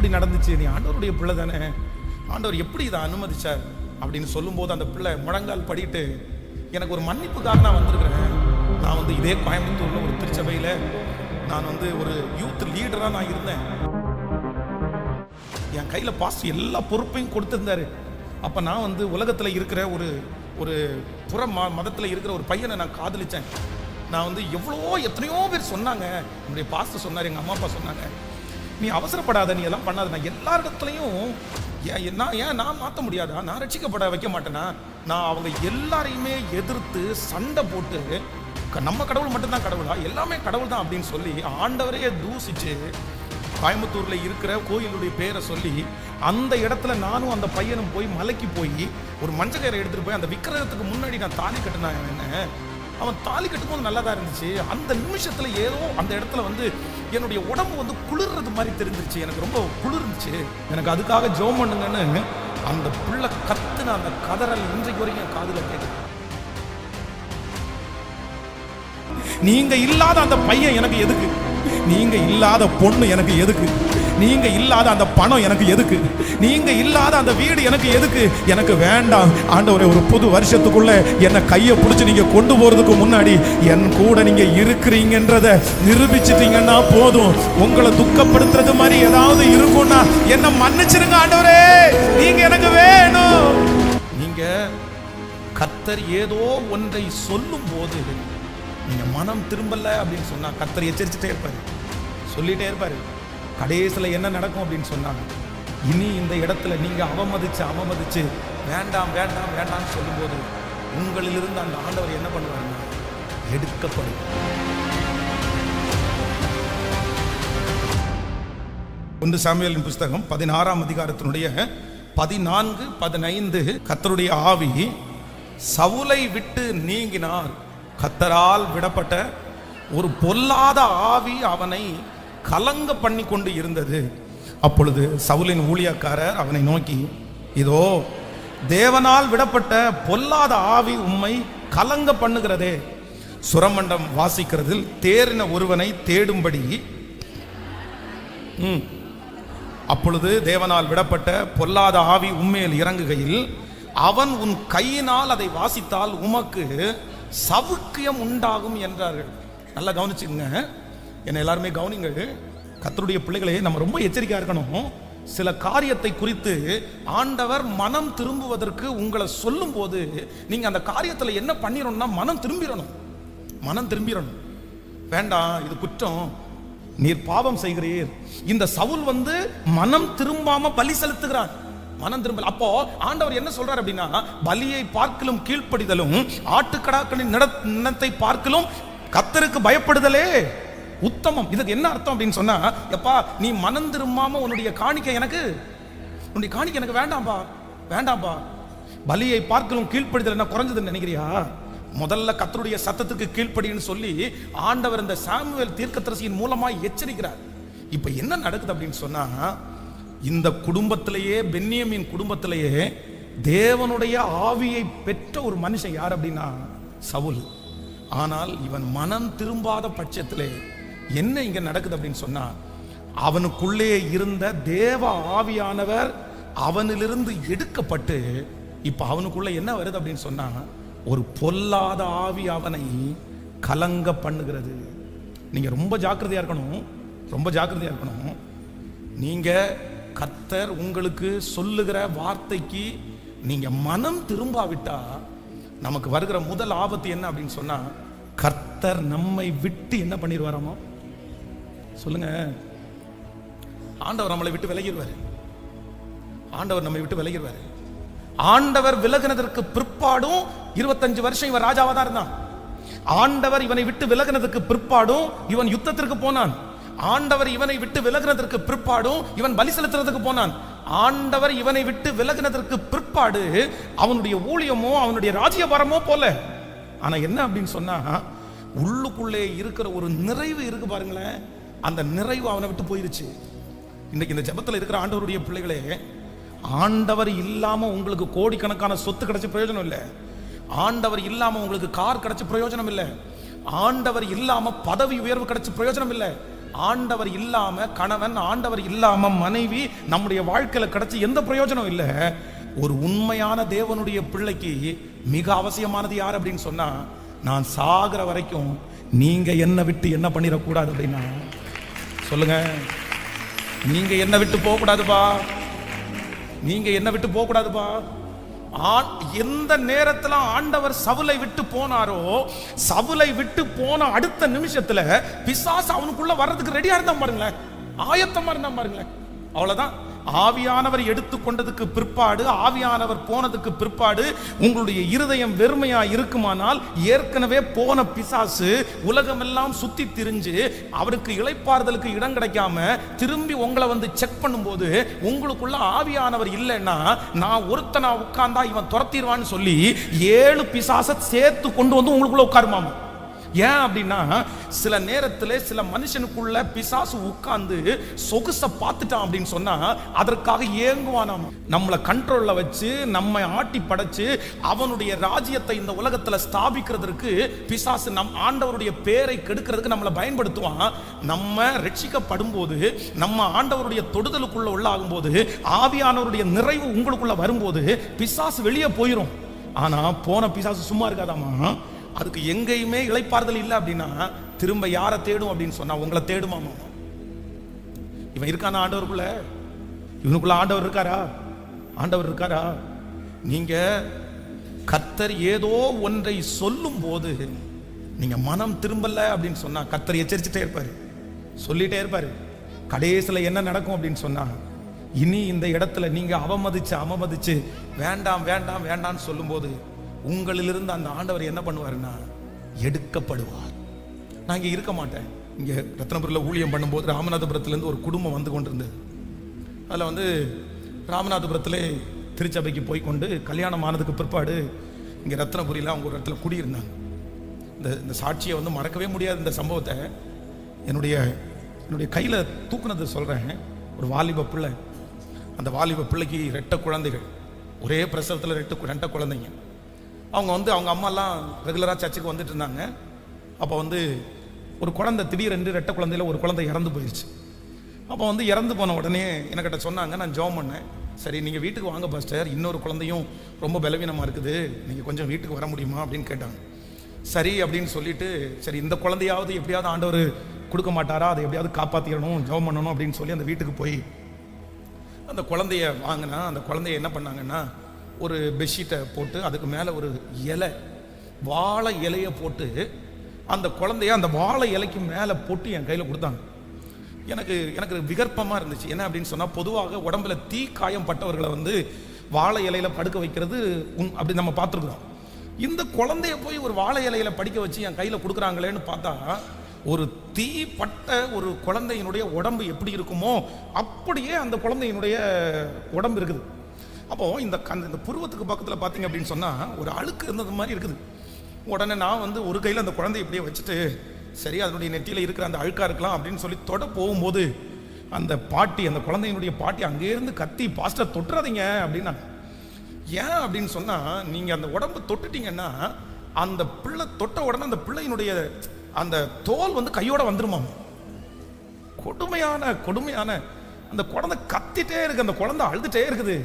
இப்படி நடந்துச்சு? நீ ஆண்டவருடைய பிள்ளை தானே, ஆண்டவர் எப்படி இதை அனுமதிச்சார் அப்படின்னு சொல்லும்போது அந்த பிள்ளை முழங்கால் படிட்டு, எனக்கு ஒரு மன்னிப்புக்காக நான் வந்திருக்கிறேன். நான் வந்து இதே கோயம்புத்தூர்ல ஒரு திருச்சபையில் நான் வந்து ஒரு யூத் லீடராக நான் இருந்தேன். என் கையில் பாஸ்ட் எல்லா பொறுப்பையும் கொடுத்துருந்தாரு. அப்போ நான் வந்து உலகத்தில் இருக்கிற ஒரு ஒரு புற மதத்தில் இருக்கிற ஒரு பையனை நான் காதலித்தேன். நான் வந்து எத்தனையோ பேர் சொன்னாங்க, என்னுடைய பாஸ்டர் சொன்னார், எங்கள் அம்மா அப்பா சொன்னாங்க, நீ அவசரப்படாத, நீ எல்லாம் பண்ணாத. நான் எல்லா இடத்துலையும் நான் மாற்ற முடியாதா, நான் ரட்சிக்கப்பட வைக்க மாட்டேனா? நான் அவங்க எல்லாரையுமே எதிர்த்து சண்டை போட்டு, நம்ம கடவுள் மட்டும்தான் கடவுளா, எல்லாமே கடவுள் தான் அப்படின்னு சொல்லி ஆண்டவரையே தூசிச்சு கோயம்புத்தூர்ல இருக்கிற கோயிலுடைய பேரை சொல்லி அந்த இடத்துல நானும் அந்த பையனும் போய் மலைக்கு போய் ஒரு மஞ்சக்கயிறை எடுத்துட்டு போய் அந்த விக்கிரகத்துக்கு முன்னாடி நான் தாலி கட்டினேன். என்ன அவன் தாலி கட்டும்போது நல்லா தான் இருந்துச்சு. அந்த நிமிஷத்துல ஏதோ அந்த இடத்துல வந்து என்னுடைய உடம்பு வந்து குளிர்றது மாதிரி தெரிஞ்சிருச்சு. எனக்கு ரொம்ப குளிர்ந்துச்சு. எனக்கு அதுக்காக ஜெபம் பண்ணுங்கன்னு அந்த பிள்ளை கத்துன அந்த கதறல் இன்றைக்கு வரைக்கும் என் காதுல கேட்குது. நீங்க இல்லாத அந்த பையன் எனக்கு எதுக்கு? நீங்க இல்லாத பொண்ணு எனக்கு எதுக்கு? நீங்க இல்லாத அந்த பணம் எனக்கு எதுக்கு? நீங்க இல்லாத அந்த வீடு எனக்கு எதுக்கு? எனக்கு வேண்டாம் ஆண்டவரே. ஒரு புது வருஷத்துக்குள்ள என்னை கையை பிடிச்சி நீங்க கொண்டு போறதுக்கு முன்னாடி என் கூட நீங்க இருக்கிறீங்கன்றத நிரூபிச்சிட்டீங்கன்னா போதும். உங்களை துக்கப்படுத்துறது மாதிரி ஏதாவது இருக்கும்னா என்ன மன்னிச்சிருங்க ஆண்டவரே, நீங்க எனக்கு வேணும். நீங்க கர்த்தர் ஏதோ ஒன்றை சொல்லும் போது நீங்க மனம் திரும்பல அப்படின்னு சொன்னா கர்த்தர் எச்சரிச்சுட்டே இருப்பாரு, சொல்லிட்டே இருப்பாரு. கடைசியில என்ன நடக்கும் அப்படின்னு சொன்னாங்க, இனி இந்த இடத்துல நீங்க அவமதிச்சு வேண்டாம் வேண்டாம் வேண்டாம்னு சொல்லும் போது உங்களிலிருந்து அந்த ஆண்டவர் என்ன பண்ணுவாருன்னா எடுக்கப்படும். 1 சாமுவேலின் புஸ்தகம் 16ஆம் அதிகாரத்தினுடைய 14, 15 கர்த்தருடைய ஆவி சவுலை விட்டு நீங்கினார். கர்த்தரால் விடப்பட்ட ஒரு பொல்லாத ஆவி அவனை கலங்க பண்ணி கொண்டு இருந்தது. அப்பொழுது சவுலின் ஊழியக்காரர் அவனை நோக்கி, இதோ தேவனால் விடப்பட்ட பொல்லாத ஆவி உம்மை கலங்க பண்ணுகிறதே, சுரமண்டம் வாசிக்கிறதில் தேறின ஒருவனை தேடும்படி. அப்பொழுது தேவனால் விடப்பட்ட பொல்லாத ஆவி உம்மேல் இறங்குகையில் அவன் உன் கையினால் அதை வாசித்தால் உமக்கு சவுக்கியம் உண்டாகும் என்றார்கள். நல்லா கவனிச்சுங்க, என்ன எல்லாருமே கவனிங்க. கர்த்தருடைய பிள்ளைகளே, நம்ம ரொம்ப எச்சரிக்கையா இருக்கணும். சில காரியத்தை குறித்து ஆண்டவர் மனம் திரும்புவதற்கு உங்களை சொல்லும் போது நீங்க அந்த காரியத்தில் என்ன பண்ணிடணும்னா மனம் திரும்பிடணும். வேண்டாம், இது குற்றம், நீர் பாவம் செய்கிறீர். இந்த சவுல் வந்து மனம் திரும்பாம பலி செலுத்துகிறான், மனம் திரும்பல. அப்போ ஆண்டவர் என்ன சொல்றார் அப்படின்னா, பலியை பார்க்கலும் கீழ்ப்படிதலும் ஆட்டுக்கடாக்களின் நிலத்தை பார்க்கலும் கர்த்தருக்கு பயப்படுதலே உத்தமம். இதுக்கு என்ன அர்த்தம் அப்படின்னு சொன்னா, எப்பா நீ மனம் திரும்பாம உன்னுடைய காணிக்கை எனக்கு வேண்டாம்பா. பலியை பார்க்கலும் கீழ்ப்படிதல் என்ன குறைஞ்சதுன்னு நினைக்கிறியா? முதல்ல கர்த்தருடைய சத்தத்துக்கு கீழ்ப்படின்னு சொல்லி ஆண்டவர் இந்த சாமுவேல் தீர்க்கதரிசியின் மூலமா எச்சரிக்கிறார். இப்ப என்ன நடக்குது அப்படின்னு சொன்னா, இந்த குடும்பத்திலேயே பென்யமீன் குடும்பத்திலேயே தேவனுடைய ஆவியை பெற்ற ஒரு மனுஷன் யார் அப்படின்னா சவுல். ஆனால் இவன் மனம் திரும்பாத பட்சத்திலே என்ன இங்க நடக்குது அப்படின்னு சொன்னா, அவனுக்குள்ளே இருந்த தேவ ஆவியானவர் அவனிலிருந்து எடுக்கப்பட்டு இப்ப அவனுக்குள்ள என்ன வருது அப்படின்னு சொன்னா, ஒரு பொல்லாத ஆவி அவனை கலங்க பண்ணுகிறது. நீங்க ரொம்ப ஜாக்கிரதையா இருக்கணும். நீங்க கர்த்தர் உங்களுக்கு சொல்லுகிற வார்த்தைக்கு நீங்க மனம் திரும்பாவிட்டா நமக்கு வருகிற முதல் ஆபத்து என்ன அப்படின்னு சொன்னா, கர்த்தர் நம்மை விட்டு என்ன பண்ணிடுவாராமோ சொல்லுங்க. ஆண்டவர் நம்மளை விட்டு விலகிடுவாரு. ஆண்டவர் விலகினதற்கு பிற்பாடும் 25 வருஷம் இவன் ராஜாவா தான் இருந்தான். ஆண்டவர் இவனை விட்டு விலகினதற்கு பிற்பாடும் இவன் யுத்தத்திற்கு போனான். ஆண்டவர் இவனை விட்டு விலகினதற்கு பிற்பாடும் இவன் பலி செலுத்துறதுக்கு போனான். ஆண்டவர் இவனை விட்டு விலகினதற்கு பிற்பாடு அவனுடைய ஊழியமோ அவனுடைய ராஜ்யபாரமோ போல. ஆனா என்ன அப்படின்னு சொன்னா, உள்ளுக்குள்ளே இருக்கிற ஒரு நிறைவு இருக்கு பாருங்களேன், அந்த நிறைவு அவனை விட்டு போயிருச்சு. இன்னைக்கு இந்த ஜெபத்தில் இருக்கிற ஆண்டவருடைய பிள்ளைகளே, ஆண்டவர் இல்லாம உங்களுக்கு கோடிக்கணக்கான சொத்து கிடைச்ச பிரயோஜனம் இல்லை. ஆண்டவர் இல்லாம உங்களுக்கு கார் கிடைச்ச பிரயோஜனம் இல்லை. ஆண்டவர் இல்லாம பதவி உயர்வு கிடைச்ச பிரயோஜனம் இல்லை. ஆண்டவர் இல்லாம கணவன், ஆண்டவர் இல்லாம மனைவி நம்முடைய வாழ்க்கையில கிடைச்சி எந்த பிரயோஜனம் இல்லை. ஒரு உண்மையான தேவனுடைய பிள்ளைக்கு மிக அவசியமானது யார் அப்படின்னு சொன்னா, நான் சாகிற வரைக்கும் நீங்க என்ன விட்டு என்ன பண்ணிடக்கூடாது அப்படின்னா சொல்லுங்க. நீங்க என்ன விட்டு போக கூடாதுப்பா, நீங்க என்ன விட்டு போக கூடாதுப்பா. எந்த நேரத்துல ஆண்டவர் சவுலை விட்டு போனாரோ, சவுலை விட்டு போன அடுத்த நிமிஷத்துல பிசாசு அவனுக்குள்ள வர்றதுக்கு ரெடியா இருந்தா பாருங்களேன், ஆயத்தமா இருந்தா பாருங்களேன். அவ்வளவுதான். ஆவியானவர் எடுத்துக்கொண்டதுக்கு பிற்பாடு, ஆவியானவர் போனதுக்கு பிற்பாடு உங்களுடைய இருதயம் வெறுமையா இருக்குமானால், ஏற்கனவே போன பிசாசு உலகமெல்லாம் சுத்தி திரிஞ்சு அவருக்கு இளைப்பாறுதலுக்கு இடம் கிடைக்காம திரும்பி உங்களை வந்து செக் பண்ணும்போது உங்களுக்குள்ள ஆவியானவர் இல்லைன்னா, நான் ஒருத்தனா உட்கார்ந்தா இவன் துரத்திடுவான்னு சொல்லி 7 பிசாசை சேர்த்து கொண்டு வந்து உங்களுக்குள்ள உட்காருமாமா. ஏன் அப்படின்னா, சில நேரத்தில் சில மனுஷனுக்குள்ள பிசாசு உட்கார்ந்து சொகுசை பார்த்துட்டான் அப்படின்னு சொன்னா அதற்காக ஏங்குவானாம். நம்மளை கண்ட்ரோல்ல வச்சு நம்மை ஆட்டி படைச்சு அவனுடைய ராஜ்யத்தை இந்த உலகத்துல ஸ்தாபிக்கிறதுக்கு பிசாசு நம் ஆண்டவருடைய பேரை கெடுக்கிறதுக்கு நம்மளை பயன்படுத்துவான். நம்ம ரட்சிக்கப்படும் போது, நம்ம ஆண்டவருடைய தொடுதலுக்குள்ள உள்ளாகும் போது, ஆவியானவருடைய நிறைவு உங்களுக்குள்ள வரும்போது பிசாசு வெளியே போயிடும். ஆனா போன பிசாசு சும்மா இருக்காதாமா. அதுக்கு எங்கேயுமே இளைப்பாறுதல் இல்லை அப்படின்னா திரும்ப யாரை தேடும் அப்படின்னு சொன்னா உங்களை தேடுமாமா. இவன் இருக்கானா ஆண்டவருக்குள்ள? இவனுக்குள்ள ஆண்டவர் இருக்காரா? ஆண்டவர் இருக்காரா? நீங்க கர்த்தர் ஏதோ ஒன்றை சொல்லும் போது நீங்க மனம் திரும்பல அப்படின்னு சொன்னா கர்த்தர் எச்சரிச்சுட்டே இருப்பாரு, சொல்லிட்டே இருப்பாரு. கடைசியில் என்ன நடக்கும் அப்படின்னு சொன்னா, இனி இந்த இடத்துல நீங்க அவமதிச்சு வேண்டாம் வேண்டாம் வேண்டாம்னு சொல்லும் போது உங்களிலிருந்து அந்த ஆண்டவர் என்ன பண்ணுவாருன்னா எடுக்கப்படுவார். நான் இங்கே இருக்க மாட்டேன். இங்கே ரத்னபுரியில் ஊழியம் பண்ணும்போது ராமநாதபுரத்துலேருந்து ஒரு குடும்பம் வந்து கொண்டிருந்தது. அதில் வந்து ராமநாதபுரத்தில் திருச்சபைக்கு போய் கொண்டு கல்யாணம் ஆனதுக்கு பிற்பாடு இங்கே ரத்னபுரியில் அவங்க ஒரு இடத்துல குடியிருந்தாங்க. இந்த சாட்சியை வந்து மறக்கவே முடியாது. இந்த சம்பவத்தை என்னுடைய கையில் தூக்குனது சொல்கிறேன். ஒரு வாலிப பிள்ளை, அந்த வாலிப பிள்ளைக்கு 2 குழந்தைகள், ஒரே பிரசவத்தில் 2 குழந்தைங்க. அவங்க வந்து அவங்க அம்மாலாம் ரெகுலராக சர்ச்சுக்கு வந்துட்டு இருந்தாங்க. அப்போ வந்து ஒரு குழந்தை திடீரென்று 2 குழந்தையில் ஒரு குழந்தை இறந்து போயிடுச்சு. அப்போ வந்து இறந்து போன உடனே என்கிட்ட சொன்னாங்க, நான் ஜெபம் பண்ணேன். சரி நீங்கள் வீட்டுக்கு வாங்க பாஸ்டர், இன்னொரு குழந்தையும் ரொம்ப பலவீனமாக இருக்குது, நீங்கள் கொஞ்சம் வீட்டுக்கு வர முடியுமா அப்படின்னு கேட்டாங்க. சரி அப்படின்னு சொல்லிட்டு, சரி இந்த குழந்தையாவது எப்படியாவது ஆண்டவர் கொடுக்க மாட்டாரா, அதை எப்படியாவது காப்பாற்றிடணும், ஜெபம் பண்ணணும் அப்படின்னு சொல்லி அந்த வீட்டுக்கு போய் அந்த குழந்தைய வாங்கினா. அந்த குழந்தைய என்ன பண்ணாங்கன்னா, ஒரு பெட்ஷீட்டை போட்டு அதுக்கு மேலே ஒரு இலை, வாழை இலையை போட்டு அந்த குழந்தைய அந்த வாழை இலைக்கு மேலே போட்டு என் கையில் கொடுத்தாங்க. எனக்கு விகற்பமாக இருந்துச்சு. என்ன அப்படின்னு சொன்னால், பொதுவாக உடம்புல தீ காயம் பட்டவர்களை வந்து வாழை இலையில படுக்க வைக்கிறது அப்படி நம்ம பார்த்துருக்குறோம். இந்த குழந்தைய போய் ஒரு வாழை இலையில படிக்க வச்சு என் கையில் கொடுக்குறாங்களேன்னு பார்த்தா, ஒரு தீ பட்ட ஒரு குழந்தையினுடைய உடம்பு எப்படி இருக்குமோ அப்படியே அந்த குழந்தையினுடைய உடம்பு இருக்குது. அப்போ இந்த புருவத்துக்கு பக்கத்தில் பார்த்தீங்க அப்படின்னு சொன்னால் ஒரு அழுக்கு இருந்தது மாதிரி இருக்குது. உடனே நான் வந்து ஒரு கையில் அந்த குழந்தைய இப்படியே வச்சுட்டு, சரி அதனுடைய நெற்றியில் இருக்கிற அந்த அழுக்கா இருக்கலாம் அப்படின்னு சொல்லி தொட போகும்போது அந்த பாட்டி, அந்த குழந்தையினுடைய பாட்டி அங்கேருந்து கத்தி, பாஸ்டர் தொட்டுறாதீங்க அப்படின்னா. ஏன் அப்படின்னு சொன்னால், நீங்கள் அந்த உடம்பு தொட்டுட்டீங்கன்னா அந்த பிள்ளை தொட்ட உடனே அந்த பிள்ளையினுடைய அந்த தோல் வந்து கையோட வந்துருமாம். கொடுமையான அந்த குழந்தை கத்திட்டே இருக்கு, அந்த குழந்தை அழுதுட்டே இருக்குது.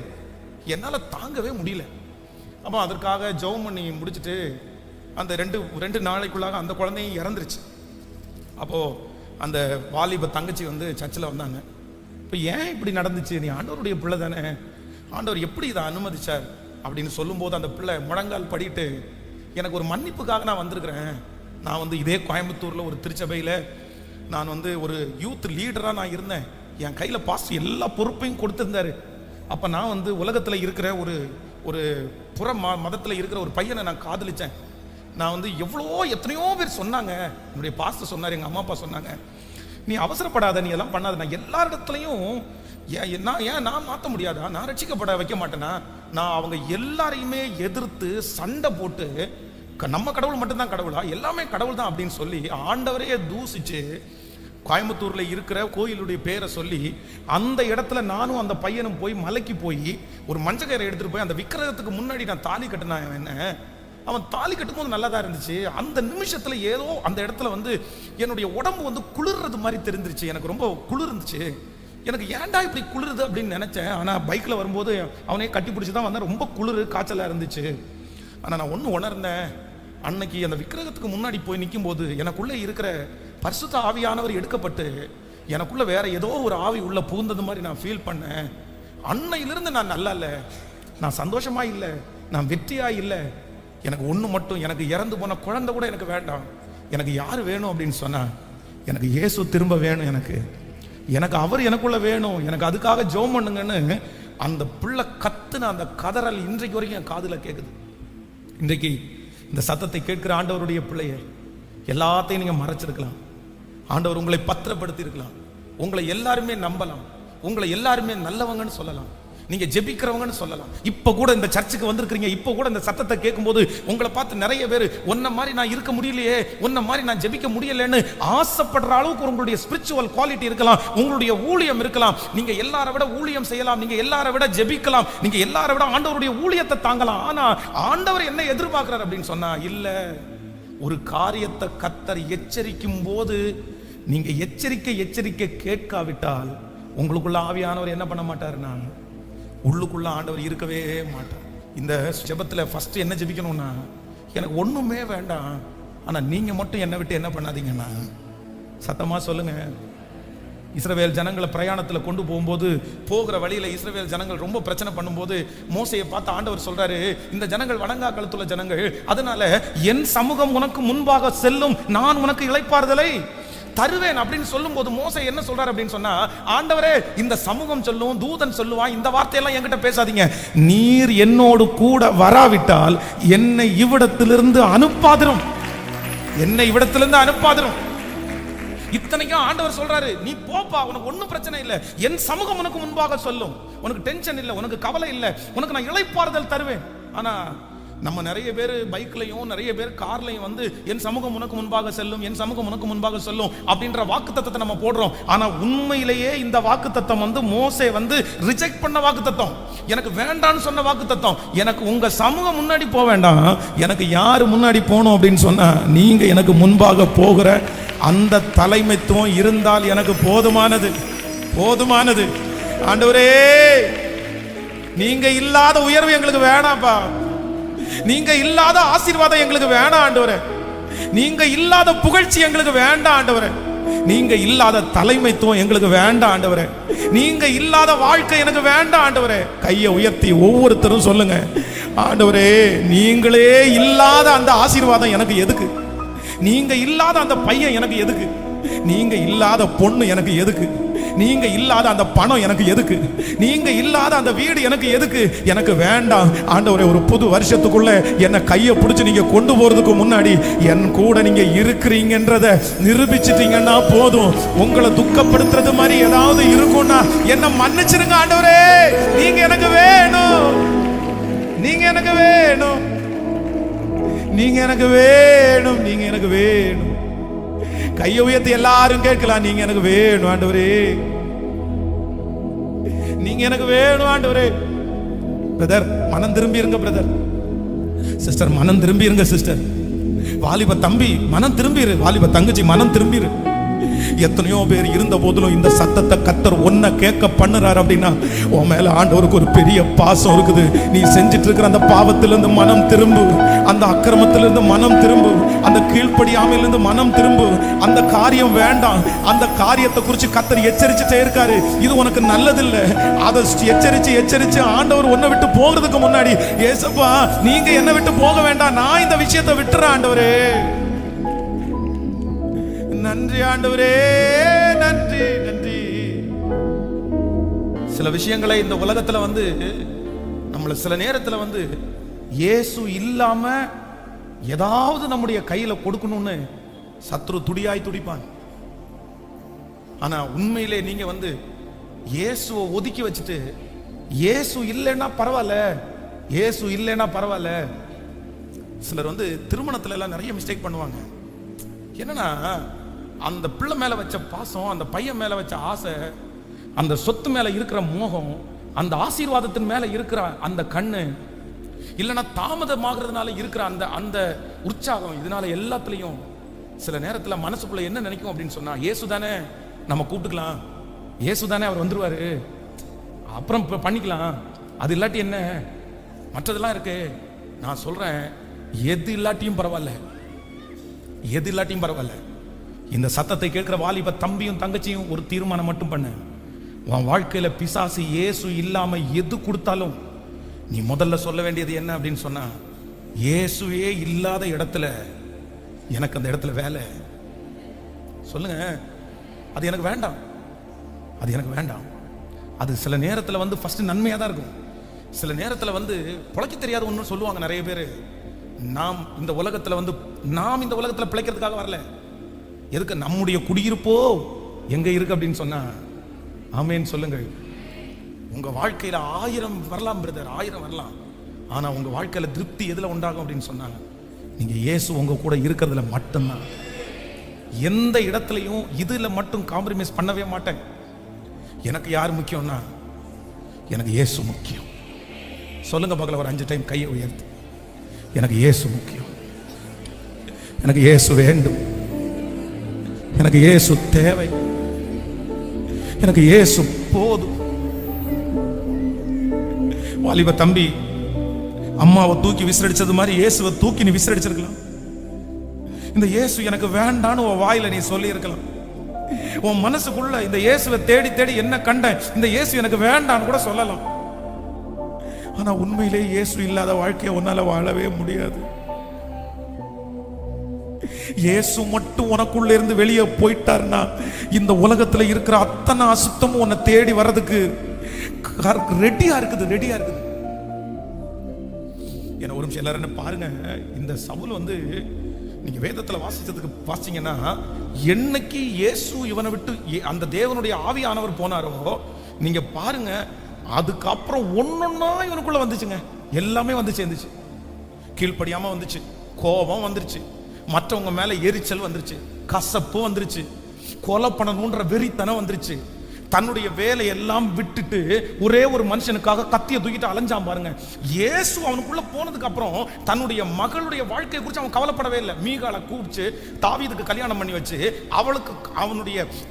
என்னால் தாங்கவே முடியல. அப்போ அதற்காக ஜெபம் பண்ணி முடிச்சுட்டு அந்த 2 நாளைக்குள்ளாக அந்த குழந்தையும் இறந்துருச்சு. அப்போது அந்த வாலிப தங்கச்சி வந்து சர்ச்சில் வந்தாங்க. இப்போ ஏன் இப்படி நடந்துச்சு, நீ ஆண்டவருடைய பிள்ளை தானே, ஆண்டவர் எப்படி இதை அனுமதிச்சார் அப்படின்னு சொல்லும்போது அந்த பிள்ளை முழங்கால் படிட்டு, எனக்கு ஒரு மன்னிப்புக்காக நான் வந்திருக்கிறேன். நான் வந்து இதே கோயம்புத்தூரில் ஒரு திருச்சபையில் நான் வந்து ஒரு யூத் லீடராக நான் இருந்தேன். என் கையில் பாஸ்டர் எல்லா பொறுப்பையும் கொடுத்துருந்தாரு. அப்போ நான் வந்து உலகத்தில் இருக்கிற ஒரு புற மதத்தில் இருக்கிற ஒரு பையனை நான் காதலித்தேன். நான் வந்து எத்தனையோ பேர் சொன்னாங்க, என்னுடைய பாஸ்டர் சொன்னார், எங்கள் அம்மா அப்பா சொன்னாங்க, நீ அவசரப்படாத, நீ எல்லாம் பண்ணாத. நான் எல்லா இடத்துலையும் நான் மாற்ற முடியாதா, நான் ரட்சிக்கப்பட வைக்க மாட்டேனா, நான் அவங்க எல்லாரையுமே எதிர்த்து சண்டை போட்டு நம்ம கடவுள் மட்டும்தான் கடவுளா, எல்லாமே கடவுள் தான் அப்படின்னு சொல்லி ஆண்டவரையே தூசிச்சு கோயம்புத்தூரில் இருக்கிற கோயிலுடைய பேரை சொல்லி அந்த இடத்துல நானும் அந்த பையனும் போய் மலைக்கு போய் ஒரு மஞ்சக்கயிறை எடுத்துகிட்டு போய் அந்த விக்கிரகத்துக்கு முன்னாடி நான் தாலி கட்டினேன். என்ன அவன் தாலி கட்டும்போது நல்லா தான் இருந்துச்சு. அந்த நிமிஷத்துல ஏதோ அந்த இடத்துல வந்து என்னுடைய உடம்பு வந்து குளிர்றது மாதிரி தெரிஞ்சிருச்சு. எனக்கு ரொம்ப குளிர் இருந்துச்சு. எனக்கு ஏன்டா இப்படி குளிருது அப்படின்னு நினைச்சேன். ஆனா பைக்ல வரும்போது அவனே கட்டி பிடிச்சி தான் வந்தேன். ரொம்ப குளிர் காய்ச்சலா இருந்துச்சு. ஆனா நான் ஒன்று உணர்ந்தேன். அன்னைக்கு அந்த விக்கிரகத்துக்கு முன்னாடி போய் நிற்கும் போது எனக்குள்ள இருக்கிற பரிசுத்த ஆவியானவர் எடுக்கப்பட்டு எனக்குள்ள வேற ஏதோ ஒரு ஆவி உள்ள பூந்தது மாதிரி நான் ஃபீல் பண்ணேன். அன்னையிலிருந்து நான் நல்லா இல்லை, நான் சந்தோஷமா இல்லை, நான் வெற்றியா இல்லை. எனக்கு ஒன்று மட்டும், எனக்கு இறந்து போன குழந்தை கூட எனக்கு வேண்டாம். எனக்கு யார் வேணும் அப்படின்னு சொன்னா, எனக்கு இயேசு திரும்ப வேணும். எனக்கு அவர் எனக்குள்ள வேணும். எனக்கு அதுக்காக ஜெபம் பண்ணுங்கன்னு அந்த பிள்ளை கத்துன அந்த கதறல் இன்றைக்கு வரைக்கும் என் காதுல கேட்குது. இன்றைக்கு இந்த சத்தத்தை கேட்கிற ஆண்டவருடைய பிள்ளைய எல்லாத்தையும் நீங்க மறைச்சிருக்கலாம். ஆண்டவர் உங்களை பத்திரப்படுத்தி இருக்கலாம். உங்களை எல்லாருமே நம்பலாம். உங்களை எல்லாருமே நல்லவங்கன்னு சொல்லலாம். நீங்க ஜெபிக்கிறவங்கன்னு சொல்லலாம். இப்ப கூட இந்த சர்ச்சுக்கு வந்திருக்கீங்க. இப்ப கூட இந்த சத்தத்தை கேட்கும்போது உங்களை பார்த்து நிறைய பேர் உன்ன மாதிரி நான் இருக்க முடியலையே, உன்ன மாதிரி நான் ஜெபிக்க முடியலன்னு ஆசைப்படுற அளவுக்கு உங்களுடைய ஸ்பிரிச்சுவல் குவாலிட்டி இருக்கலாம். உங்களுடைய ஊழியம் இருக்கலாம். நீங்க எல்லாரை விட ஊழியம் செய்யலாம். நீங்க எல்லாரை விட ஜெபிக்கலாம். நீங்க எல்லாரை விட ஆண்டவருடைய ஊழியத்தை தாங்கலாம். ஆனா ஆண்டவர் என்ன எதிர்பார்க்கிறார் அப்படின்னு சொன்னா, இல்ல, ஒரு காரியத்தை கர்த்தர் எச்சரிக்கும் போது நீங்க எச்சரிக்கை கேட்காவிட்டால் உங்களுக்குள்ள ஆவியானவர் என்ன பண்ண மாட்டாருன்னா, உள்ளுக்குள்ள ஆண்டவர் இருக்கவே மாட்டார். இந்த ஜெபத்துல ஃபர்ஸ்ட் என்ன ஜெபிக்கணும்னா, எனக்கு ஒண்ணுமே வேண்டாம், ஆனா நீங்க மட்டும் என்னை விட்டு என்ன பண்ணாதீங்கன்னா, சத்தமா சொல்லுங்க. இஸ்ரவேல் ஜனங்களை பிரயாணத்துல கொண்டு போகும்போது போகிற வழியில இஸ்ரவேல் ஜனங்கள் ரொம்ப பிரச்சனை பண்ணும்போது மோசையை பார்த்து ஆண்டவர் சொல்றாரு, இந்த ஜனங்கள் வணங்கா கழுத்துள்ள ஜனங்கள், அதனால என் சமூகம் உனக்கு முன்பாக செல்லும், நான் உனக்கு இளைப்பாறுதலை தருவேன் அப்படின்னு சொல்லும் போது மோசே என்ன சொல்றாரு அப்படின்னு சொன்னா, ஆண்டவரே, இந்த சமூகம் சொல்லும், தூதன் சொல்லுவான், இந்த வார்த்தையெல்லாம் என்கிட்ட பேசாதீங்க. நீர் என்னோடு கூட வராவிட்டால் என்னை இவ்விடத்திலிருந்து அனுப்பாதிரும், என்னை இவ்விடத்திலிருந்து அனுப்பாதிரும். இத்தனைக்கும் ஆண்டவர் சொல்றாரு, நீ போப்பா, உனக்கு ஒன்னும் பிரச்சனை இல்லை, என் சமூகம் உனக்கு முன்பாக சொல்லும், உனக்கு டென்ஷன் இல்லை, உனக்கு கவலை இல்லை, உனக்கு நான் இளைப்பாறுதல் தருவேன். ஆனா நம்ம நிறைய பேர் பைக்லையும் நிறைய பேர் கார்லையும் வந்து என் சமூகம் உனக்கு முன்பாக செல்லும், என் சமூகம் உனக்கு முன்பாக செல்லும் அப்படின்ற வாக்குத்தத்தத்தை நம்ம போடுறோம். ஆனா உண்மையிலேயே இந்த வாக்குத்தத்தம் வந்து மோசே வந்து ரிஜெக்ட் பண்ண வாக்குத்தத்தம், எனக்கு வேண்டான்னு சொன்ன வாக்குத்தத்தம். எனக்கு உங்க சமூகம் முன்னாடி போக வேண்டாம், எனக்கு யாரு முன்னாடி போகணும் அப்படின்னு சொன்னா, நீங்க எனக்கு முன்பாக போகிற அந்த தலைமைத்துவம் இருந்தால் எனக்கு போதுமானது, போதுமானது. ஆண்டவரே, நீங்க இல்லாத உயர்வு எங்களுக்கு வேணாப்பா, நீங்க இல்லாத ஆசீர்வாதம் எங்களுக்கு வேண்டாம் ஆண்டவரே, நீங்க இல்லாத புகழ்ச்சி எங்களுக்கு வேண்டாம் ஆண்டவரே, நீங்க இல்லாத தலைமைத்துவம் எங்களுக்கு வேண்டாம் ஆண்டவரே, நீங்க இல்லாத வாழ்க்கை எனக்கு வேண்டாம் ஆண்டவரே. கையை உயர்த்தி ஒவ்வொருத்தரும் சொல்லுங்க, ஆண்டவரே, நீங்களே இல்லாத அந்த ஆசீர்வாதம் எனக்கு எதுக்கு, நீங்க இல்லாத அந்த பையன் எனக்கு எதுக்கு, நீங்க இல்லாத பொண்ணு எனக்கு எதுக்கு, நீங்க இல்லாத அந்த பணம் எனக்கு எதுக்கு, நீங்க இல்லாத அந்த வீடு எனக்கு எதுக்கு, எனக்கு வேண்டாம் ஆண்டவரே. ஒரு புது வருஷத்துக்குள்ள என்ன கையை பிடிச்சு நீங்க கொண்டு போறதுக்கு முன்னாடி என் கூட நீங்க இருக்கிறீங்கன்றத நிரூபிச்சிட்டீங்கன்னா போதும். உங்களை துக்கப்படுத்துறது மாதிரி ஏதாவது இருக்கும்னா என்ன மன்னிச்சிருங்க ஆண்டவரே, நீங்க எனக்கு வேணும், நீங்க எனக்கு வேணும், நீங்க எனக்கு வேணும், நீங்க எனக்கு வேணும். கையை உயர்த்தி எல்லாரும் கேட்கலாம், நீங்க எனக்கு வேணும் ஆண்டவரே, நீங்க எனக்கு வேணும் ஆண்டவரே. பிரதர், மனம் திரும்பி இருங்க பிரதர். சிஸ்டர், மனம் திரும்பி இருங்க சிஸ்டர். வாலிப தம்பி, மனம் திரும்பிரு. வாலிப தங்கச்சி, மனம் திரும்பிரு. எத்தனையோ பேர் இருந்த போதிலும் இந்த சத்தத்தை கர்த்தர் ஒன்ன கேட்க பண்ணுறாரு அப்படின்னா உன் மேல ஆண்டவருக்கு ஒரு பெரிய பாசம் இருக்குது. நீ செஞ்சிட்டு இருக்கிற அந்த பாவத்திலிருந்து மனம் திரும்பு, அந்த அக்கிரமத்திலிருந்து மனம் திரும்பு, அந்த கீழ்ப்படியாமையிலிருந்து மனம் திரும்பு. அந்த காரியம் வேண்டாம், அந்த காரியத்தை குறித்து கர்த்தர் எச்சரிச்சுட்டே இருக்காரு. இது உனக்கு நல்லதில்லை. அதை எச்சரிச்சு ஆண்டவர் உன்னை விட்டு போகிறதுக்கு முன்னாடி, ஏசப்பா நீங்க என்னை விட்டு போக வேண்டாம், நான் இந்த விஷயத்தை விட்டுறேன் ஆண்டவரே. நன்றி ஆண்டவரே, நன்றி நன்றி. சில விஷயங்களை இந்த உலகத்துல வந்து நம்மள சில நேரத்துல வந்து இயேசு இல்லாம ஏதாவது நம்முடைய கையில கொடுக்கணும்னு சத்ரு துடியாய் துடிப்பான். ஆனா உண்மையிலே நீங்க வந்து இயேசுவை ஒதுக்கி வச்சுட்டு, இயேசு இல்லைன்னா பரவாயில்ல, இயேசு இல்லைன்னா பரவாயில்ல. சிலர் வந்து திருமணத்துல எல்லாம் நிறைய மிஸ்டேக் பண்ணுவாங்க. என்னன்னா, அந்த பிள்ளை மேல வச்ச பாசம், அந்த பையன் மேல வச்ச ஆசை, அந்த சொத்து மேல இருக்கிற மோகம், அந்த ஆசீர்வாதத்தின் மேல இருக்கிற அந்த கண்ணு, இல்லைன்னா தாமதமாகிறதுனால இருக்கிற அந்த அந்த உற்சாகம், இதனால எல்லாத்துலேயும் சில நேரத்தில் மனசுக்குள்ள என்ன நினைக்கும் அப்படின்னு சொன்னா, இயேசு தானே நம்ம கூப்பிட்டுக்கலாம், இயேசு தானே அவர் வந்துருவாரு, அப்புறம் பண்ணிக்கலாம், அது இல்லாட்டி என்ன, மற்றதெல்லாம் இருக்கு. நான் சொல்றேன், எது இல்லாட்டியும் பரவாயில்ல, எது இல்லாட்டியும் பரவாயில்ல. இந்த சத்தத்தை கேட்கிற வாலிப தம்பியும் தங்கச்சியும் ஒரு தீர்மானம் மட்டும் பண்ண, உன் வாழ்க்கையில பிசாசு இயேசு இல்லாம எது கொடுத்தாலும் நீ முதல்ல சொல்ல வேண்டியது என்ன அப்படின்னு சொன்னா, இயேசுவே இல்லாத இடத்துல எனக்கு அந்த இடத்துல வேலை சொல்லுங்க. அது எனக்கு வேண்டாம், அது எனக்கு வேண்டாம். அது சில நேரத்தில் வந்து ஃபர்ஸ்ட் நன்மையாக தான் இருக்கும். சில நேரத்தில் வந்து பிழைக்க தெரியாத ஒன்று சொல்லுவாங்க நிறைய பேர். நாம் இந்த உலகத்தில் வந்து நாம் இந்த உலகத்தில் பிழைக்கிறதுக்காக வரல. எதுக்கு? நம்முடைய குடியிருப்போ எங்க இருக்கு அப்படின்னு சொன்னா, ஆமேன்னு சொல்லுங்கள். உங்க வாழ்க்கையில 1000 வரலாம் பிரதர், 1000 வரலாம். ஆனா உங்க வாழ்க்கையில திருப்தி எதுல உண்டாகும் அப்படின்னு சொன்னாங்க, நீங்க இயேசு உங்க கூட இருக்கிறதுல மட்டும்தான். எந்த இடத்துலையும் இதுல மட்டும் காம்ப்ரமைஸ் பண்ணவே மாட்டேன். எனக்கு யார் முக்கியம்னா, எனக்கு இயேசு முக்கியம். சொல்லுங்க பார்க்கல ஒரு 5 டைம் கையை உயர்த்து. எனக்கு இயேசு முக்கியம், எனக்கு இயேசு வேண்டும், எனக்கு இயேசு தேவை, எனக்கு இயேசு போதும். வாலிப தம்பி அம்மாவை தூக்கி விசிறடிச்சது மாதிரி இயேசுவை தூக்கி நீ விசிறடிச்சிருக்கலாம். இந்த இயேசு எனக்கு வேண்டான்னு உன் வாயில நீ சொல்லி இருக்கலாம். உன் மனசுக்குள்ள இந்த இயேசுவை தேடி தேடி என்ன கண்ட, இந்த இயேசு எனக்கு வேண்டான்னு கூட சொல்லலாம். ஆனா உண்மையிலே இயேசு இல்லாத வாழ்க்கையை உன்னால வாழவே முடியாது. இயேசு மட்டும் உனக்குள்ள இருந்து வெளியே போயிட்டாருன்னா, இந்த உலகத்துல இருக்கிற அத்தனை அசுத்தமும் உன்னை தேடி வர்றதுக்கு ரெடியா இருக்குது, ரெடியா இருக்குது. என்ன ஒரு நிமிஷம் எல்லாரும் பாருங்க. இந்த சவுல் வந்து நீங்க வேதத்துல வாசிச்சீங்கன்னா, என்னைக்கு இயேசு இவனை விட்டு அந்த தேவனுடைய ஆவியானவர் போனாரோ, நீங்க பாருங்க, அதுக்கப்புறம் ஒன்னொன்னா இவனுக்குள்ள வந்துச்சுங்க. எல்லாமே வந்து சேர்ந்துச்சு. கீழ்ப்படியாம வந்துச்சு, கோபம் வந்துருச்சு, மற்றவங்க மேல எரிச்சல் வந்துருச்சு, கசப்பு வந்துருச்சு, கொலை பண்ணணும்ன்ற வெறித்தனம் வந்துருச்சு. தன்னுடைய வேலையெல்லாம் விட்டுட்டு ஒரே ஒரு மனுஷனுக்காக கத்தியை தூக்கிட்டு அலைஞ்சான் பாருங்க. இயேசு அவனுக்குள்ள போனதுக்கு அப்புறம் தன்னுடைய மகளுடைய வாழ்க்கையை குறித்து அவன் கவலைப்படவே இல்லை. மீகாலை கூப்பிச்சு தாவீதுக்கு கல்யாணம் பண்ணி வச்சு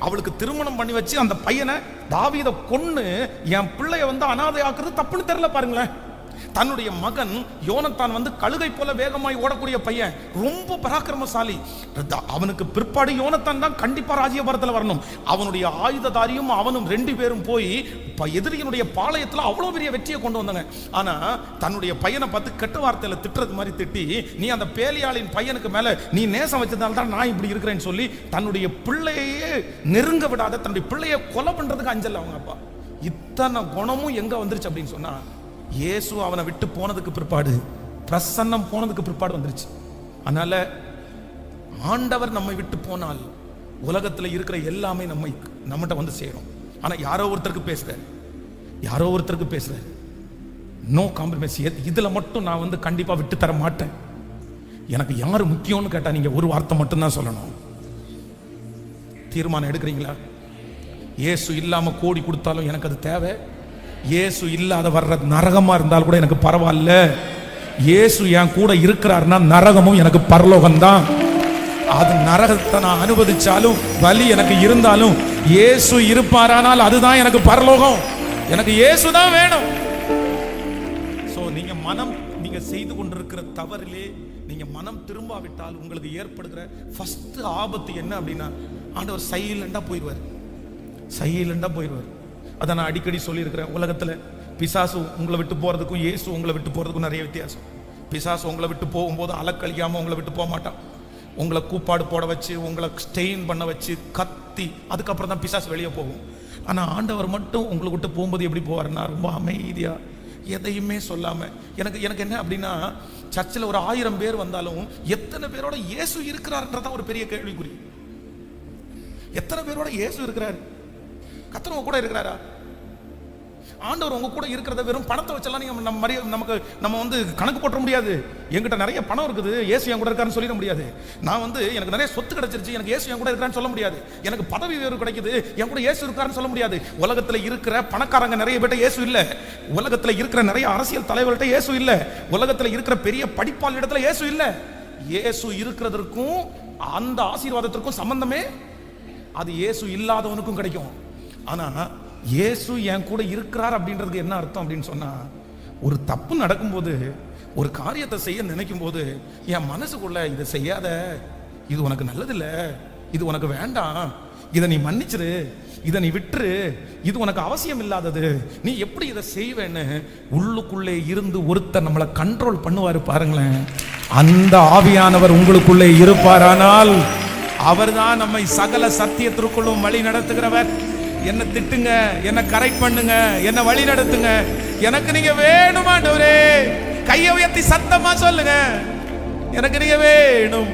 அவளுக்கு திருமணம் பண்ணி வச்சு அந்த பையனை தாவீதை கொன்னு என் பிள்ளைய வந்து அனாதை ஆக்குறது தப்புன்னு தெரியல பாருங்களேன். தன்னுடைய மகன் யோனத்தான் வந்து கழுகை போல வேகமாய் ஓடக்கூடிய பையன், ரொம்ப பராக்கிரமசாலி. அவனுக்கு பிற்பாடு யோனத்தான் தான் கண்டிப்பா ராஜ்யபாரத்தில் வரணும். அவனுடைய ஆயுததாரியும் அவனும் 2 பேரும் போய் எதிரியினுடைய பாளையத்துல அவ்வளவு பெரிய வெற்றியை கொண்டு வந்தாங்க. ஆனா தன்னுடைய பையனை பார்த்து கெட்ட வார்த்தையில திட்டுறது மாதிரி திட்டி, நீ அந்த பேலியாளின் பையனுக்கு மேல நீ நேசம் வச்சதால தான் நான் இப்படி இருக்கிறேன்னு சொல்லி தன்னுடைய பிள்ளையே நெருங்க விடாத, தன்னுடைய பிள்ளையை கொலை பண்றதுக்கு அஞ்சல் அவங்க அப்பா. இத்தனை குணமும் எங்க வந்துருச்சு அப்படின்னு சொன்னா, இயேசு அவனை விட்டு போனதுக்கு பிற்பாடு, பிரசன்னம் போனதுக்கு பிற்பாடு வந்துருச்சு. அதனால ஆண்டவர் நம்மை விட்டு போனால் உலகத்துல இருக்கிற எல்லாமே நம்மகிட்ட வந்து சேரும். ஆனா யாரோ ஒருத்தருக்கு பேசுற நோ காம்ப்ரமைஸ். இதுல மட்டும் நான் வந்து கண்டிப்பா விட்டு தர மாட்டேன். எனக்கு யாரு முக்கியம்னு கேட்டா நீங்க ஒரு வார்த்தை மட்டும் தான் சொல்லணும். தீர்மானம் எடுக்கிறீங்களா? இயேசு இல்லாம கோடி கொடுத்தாலும் எனக்கு அது தேவை. இயேசு இல்லாத வர்ற நரகமா இருந்தாலும் கூட எனக்கு பரவாயில்ல. இயேசு என் கூட இருக்கிறார்னா நரகமும் எனக்கு பரலோகம் தான். அது நரகத்தை நான் அனுபவிச்சாலும் வலி எனக்கு இருந்தாலும் இயேசு இருப்பாரானால் அதுதான் எனக்கு பரலோகம். எனக்கு இயேசு தான் வேணும். சோ நீங்க செய்து கொண்டிருக்கிற தவறிலே நீங்க மனம் திரும்பாவிட்டால் உங்களுக்கு ஏற்படுகிற ஃபர்ஸ்ட் ஆபத்து என்ன அப்படின்னா, ஆண்டவர் சைலண்டா போயிடுவார். அதை நான் அடிக்கடி சொல்லியிருக்கிறேன். உலகத்தில் பிசாசு உங்களை விட்டு போகிறதுக்கும் இயேசு உங்களை விட்டு போகிறதுக்கும் நிறைய வித்தியாசம். பிசாசு உங்களை விட்டு போகும்போது அலக்கழிக்காமல் உங்களை விட்டு போக மாட்டான். உங்களை கூப்பாடு போட வச்சு, உங்களை ஸ்டெயின் பண்ண வச்சு, கத்தி, அதுக்கப்புறம் தான் பிசாசு வெளியே போகும். ஆனால் ஆண்டவர் மட்டும் உங்களை விட்டு போகும்போது எப்படி போவார்னா, ரொம்ப அமைதியாக, எதையுமே சொல்லாமல். எனக்கு என்ன அப்படின்னா, சர்ச்சில் ஒரு 1000 பேர் வந்தாலும் எத்தனை பேரோட இயேசு இருக்கிறார்ன்றதான் ஒரு பெரிய கேள்விக்குறி. எத்தனை பேரோட இயேசு இருக்கிறார்? கர்த்தர் கூட இருக்கிறாரா? ஆண்டவர் உங்க கூட இருக்கிறத வெறும் பணத்தை வச்செல்லாம் நீங்க நம்ம வந்து கணக்கு போட்ட முடியாது. என்கிட்ட நிறைய பணம் இருக்குது, இயேசு என் கூட இருக்காருன்னு சொல்லிட முடியாது. நான் வந்து எனக்கு நிறைய சொத்து கிடைச்சிருச்சு, எனக்கு இயேசு என் கூட இருக்காருன்னு சொல்ல முடியாது. எனக்கு பதவி உயர்வு கிடைக்குது, என் கூட இயேசு இருக்காருன்னு சொல்ல முடியாது. உலகத்துல இருக்கிற பணக்காரங்க நிறைய பேர்ட்ட இயேசு இல்ல, உலகத்துல இருக்கிற நிறைய அரசியல் தலைவர்கள்ட்ட இயேசு இல்ல, உலகத்துல இருக்கிற பெரிய படிப்பாளி இடத்துல இயேசு இல்ல. இயேசு இருக்கிறதற்கும் அந்த ஆசீர்வாதத்திற்கும் சம்பந்தமே அது இயேசு இல்லாதவனுக்கும் கிடைக்கும். ஆனா இயேசு என் கூட இருக்கிறார் அப்படின்றதுக்கு என்ன அர்த்தம் அப்படின்னு சொன்னா, ஒரு தப்பு நடக்கும்போது, ஒரு காரியத்தை செய்ய நினைக்கும் போது என் மனசுக்குள்ள இதை செய்யாத, இது உனக்கு நல்லதில்லை, இது உனக்கு வேண்டாம், இதை நீ மன்னிச்சிரு, இதை நீ விட்டுரு, இது உனக்கு அவசியம் இல்லாதது, நீ எப்படி இதை செய்வேன்னு உள்ளுக்குள்ளே இருந்து ஒருத்தர் நம்மளை கண்ட்ரோல் பண்ணுவாரு பாருங்களேன். அந்த ஆவியானவர் உங்களுக்குள்ளே இருப்பாரானால் அவர்தான் நம்மை சகல சத்தியத்திற்குள்ளும் வழி நடத்துகிறவர். என்ன திட்டுங்க, என்ன கரெக்ட் பண்ணுங்க, என்ன வழி நடத்துங்க, எனக்கு நீங்க வேணும் ஆண்டவரே, கையை உயர்த்தி சத்தமா சொல்லுங்க, எனக்கு நீங்க வேணும்.